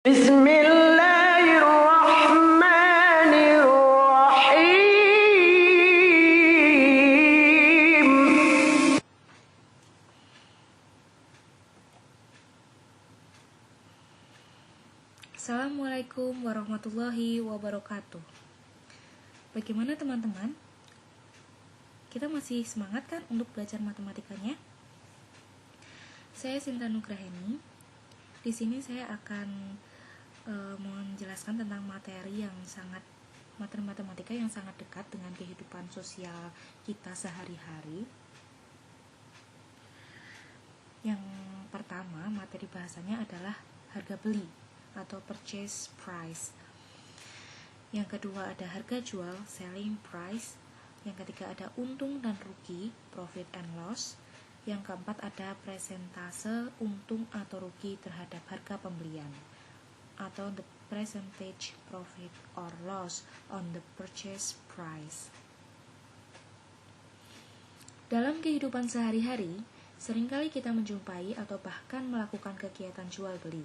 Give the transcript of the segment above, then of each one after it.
Bismillahirrahmanirrahim. Assalamualaikum warahmatullahi wabarakatuh. Bagaimana teman-teman? Kita masih semangat kan untuk belajar matematikanya? Saya Sinta Nugraheni. Di sini saya akan menjelaskan tentang materi matematika yang sangat dekat dengan kehidupan sosial kita sehari-hari. Yang pertama, materi bahasanya adalah harga beli atau purchase price. Yang kedua ada harga jual, selling price. Yang ketiga ada untung dan rugi, profit and loss. Yang keempat ada presentase untung atau rugi terhadap harga pembelian, atau the percentage profit or loss on the purchase price. Dalam kehidupan sehari-hari, seringkali kita menjumpai atau bahkan melakukan kegiatan jual beli.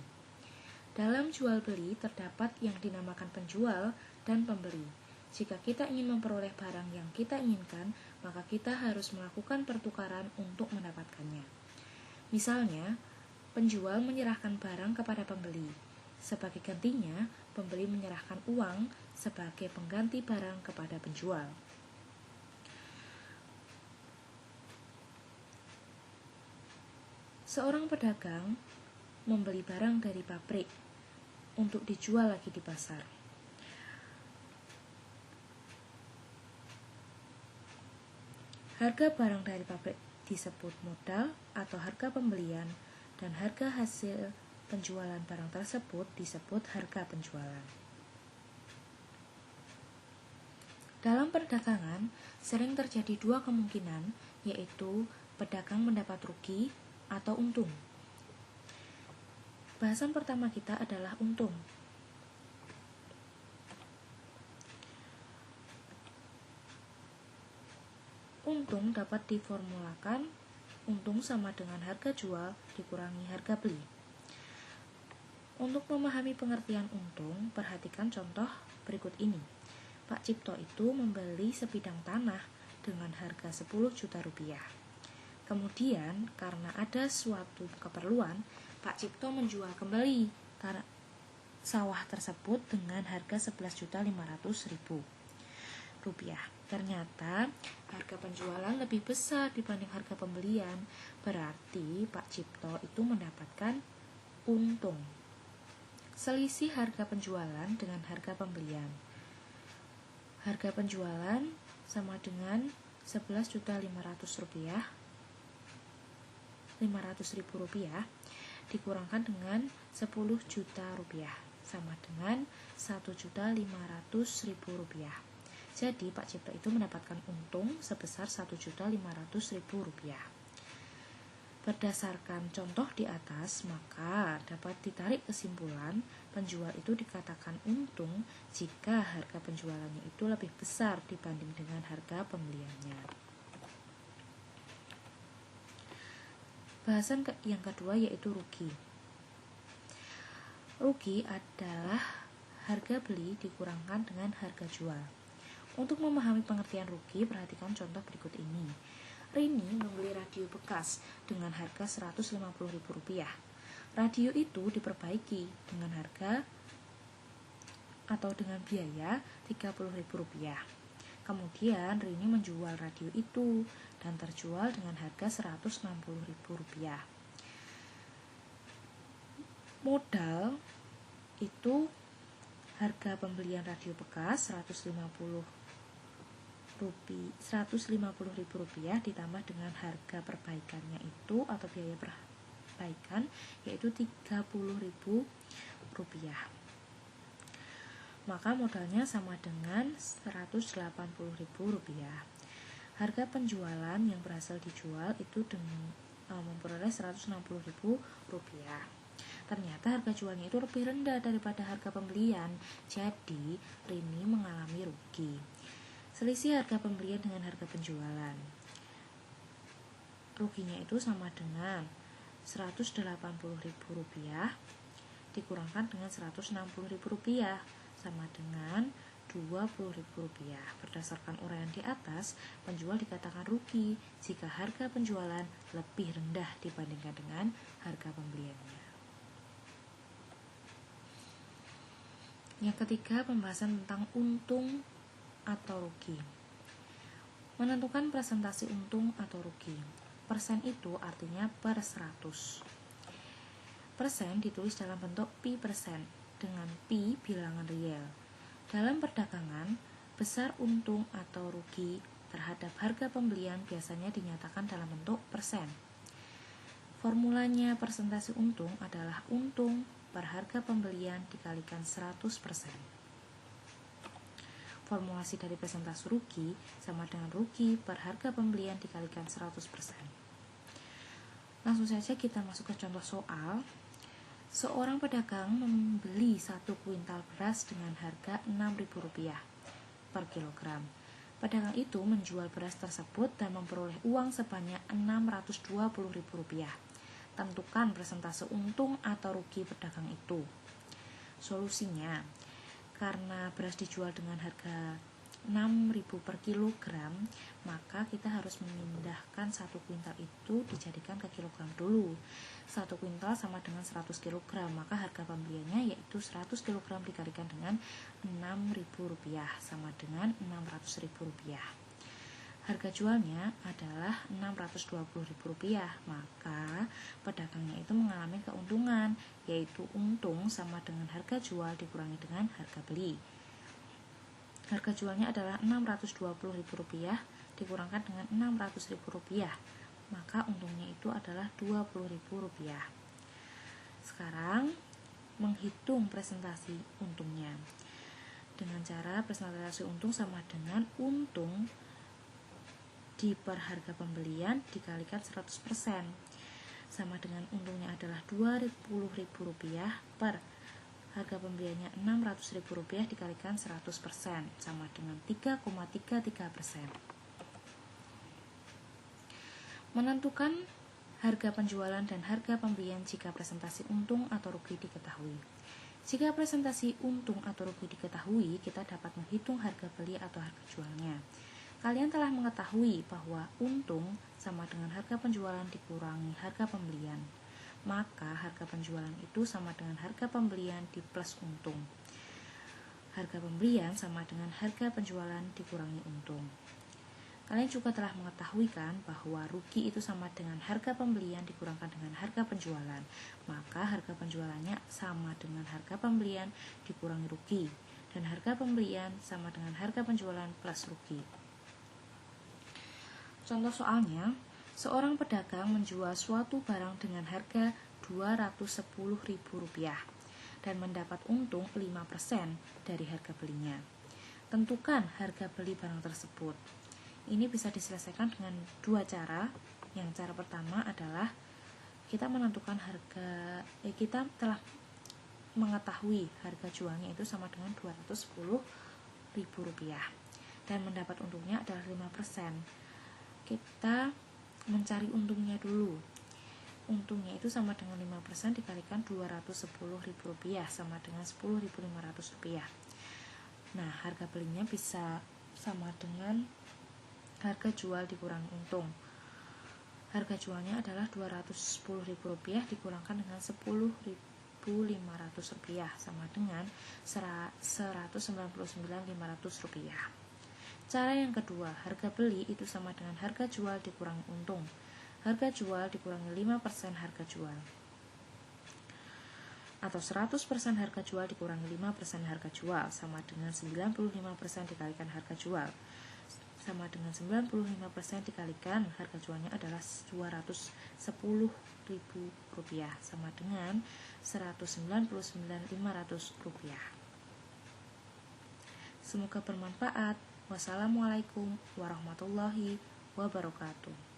Dalam jual beli terdapat yang dinamakan penjual dan pembeli. Jika kita ingin memperoleh barang yang kita inginkan, maka kita harus melakukan pertukaran untuk mendapatkannya. Misalnya, penjual menyerahkan barang kepada pembeli. Sebagai gantinya, pembeli menyerahkan uang sebagai pengganti barang kepada penjual. Seorang pedagang membeli barang dari pabrik untuk dijual lagi di pasar. Harga barang dari pabrik disebut modal atau harga pembelian, dan harga hasil penjualan barang tersebut disebut harga penjualan. Dalam perdagangan, sering terjadi dua kemungkinan, yaitu pedagang mendapat rugi atau untung. Bahasan pertama kita adalah untung. Untung dapat diformulakan untung sama dengan harga jual dikurangi harga beli. Untuk memahami pengertian untung, perhatikan contoh berikut ini. Pak Cipto itu membeli sebidang tanah dengan harga 10 juta rupiah. Kemudian, karena ada suatu keperluan, Pak Cipto menjual kembali sawah tersebut dengan harga 11.500.000 rupiah. Ternyata harga penjualan lebih besar dibanding harga pembelian. Berarti Pak Cipto itu mendapatkan untung. Selisih harga penjualan dengan harga pembelian. Harga penjualan sama dengan 11.500.000 rupiah dikurangkan dengan 10 juta rupiah sama dengan 1.500.000 rupiah. Jadi Pak Cipto itu mendapatkan untung sebesar 1.500.000 rupiah. Berdasarkan contoh di atas, maka dapat ditarik kesimpulan penjual itu dikatakan untung jika harga penjualannya itu lebih besar dibanding dengan harga pembeliannya. Bahasan yang kedua yaitu rugi. Rugi adalah harga beli dikurangkan dengan harga jual. Untuk memahami pengertian rugi, perhatikan contoh berikut ini. Rini membeli radio bekas dengan harga Rp150.000. Radio itu diperbaiki dengan harga atau dengan biaya Rp30.000. Kemudian Rini menjual radio itu dan terjual dengan harga Rp160.000. Modal itu harga pembelian radio bekas Rp150.000 ditambah dengan harga perbaikannya itu atau biaya perbaikan yaitu Rp30.000. Maka modalnya sama dengan Rp180.000. Harga penjualan yang berhasil dijual itu memperoleh Rp160.000. Ternyata harga jualnya itu lebih rendah daripada harga pembelian, jadi Rini mengalami rugi. Selisih harga pembelian dengan harga penjualan, ruginya itu sama dengan Rp180.000 dikurangkan dengan Rp160.000 sama dengan Rp20.000. Berdasarkan uraian di atas, penjual dikatakan rugi jika harga penjualan lebih rendah dibandingkan dengan harga pembeliannya. Yang ketiga, pembahasan tentang untung atau rugi. Menentukan presentasi untung atau rugi. Persen itu artinya per 100. Persen ditulis dalam bentuk pi persen dengan pi bilangan real. Dalam perdagangan, besar untung atau rugi terhadap harga pembelian biasanya dinyatakan dalam bentuk persen. Formulanya persentase untung adalah untung per harga pembelian dikalikan 100%. Formulasi dari persentase rugi sama dengan rugi per harga pembelian dikalikan 100%. Langsung saja kita masuk ke contoh soal. Seorang pedagang membeli 1 kuintal beras dengan harga Rp6.000 per kilogram. Pedagang itu menjual beras tersebut dan memperoleh uang sebanyak Rp620.000. Tentukan persentase untung atau rugi pedagang itu. Solusinya, karena beras dijual dengan harga Rp6.000 per kilogram, maka kita harus memindahkan 1 kuintal itu dijadikan ke kilogram dulu. 1 kuintal sama dengan 100 kilogram, maka harga pembeliannya yaitu 100 kilogram dikalikan dengan Rp6.000 sama dengan Rp600.000. Harga jualnya adalah Rp620.000, maka pedagangnya itu mengalami keuntungan, yaitu untung sama dengan harga jual dikurangi dengan harga beli. Harga jualnya adalah Rp620.000 dikurangkan dengan Rp600.000, maka untungnya itu adalah Rp20.000. Sekarang menghitung presentasi untungnya dengan cara presentasi untung sama dengan untung di per harga pembelian dikalikan 100%, sama dengan untungnya adalah Rp20.000 per harga pembeliannya Rp600.000 dikalikan 100%, sama dengan 3,33%. Menentukan harga penjualan dan harga pembelian jika presentasi untung atau rugi diketahui. Jika presentasi untung atau rugi diketahui, kita dapat menghitung harga beli atau harga jualnya. Kalian telah mengetahui bahwa untung sama dengan harga penjualan dikurangi harga pembelian. Maka harga penjualan itu sama dengan harga pembelian di plus untung. Harga pembelian sama dengan harga penjualan dikurangi untung. Kalian juga telah mengetahui kan bahwa rugi itu sama dengan harga pembelian dikurangkan dengan harga penjualan. Maka harga penjualannya sama dengan harga pembelian dikurangi rugi. Dan harga pembelian sama dengan harga penjualan plus rugi. Contoh soalnya, seorang pedagang menjual suatu barang dengan harga Rp210.000 dan mendapat untung 5% dari harga belinya. Tentukan harga beli barang tersebut. Ini bisa diselesaikan dengan dua cara. Yang cara pertama adalah kita menentukan kita telah mengetahui harga jualnya itu sama dengan Rp210.000 dan mendapat untungnya adalah 5%. Kita mencari untungnya dulu. Untungnya itu sama dengan 5% dikalikan Rp210.000 sama dengan Rp10.500. Nah, harga belinya bisa sama dengan harga jual dikurangi untung. Harga jualnya adalah Rp210.000 dikurangkan dengan Rp10.500 sama dengan Rp199.500. Cara yang kedua, harga beli itu sama dengan harga jual dikurangi untung. Harga jual dikurangi 5% harga jual. Atau 100% harga jual dikurangi 5% harga jual sama dengan 95% dikalikan harga jual. Sama dengan 95% dikalikan harga jualnya adalah Rp210.000 sama dengan Rp199.500. Semoga bermanfaat. Wassalamualaikum warahmatullahi wabarakatuh.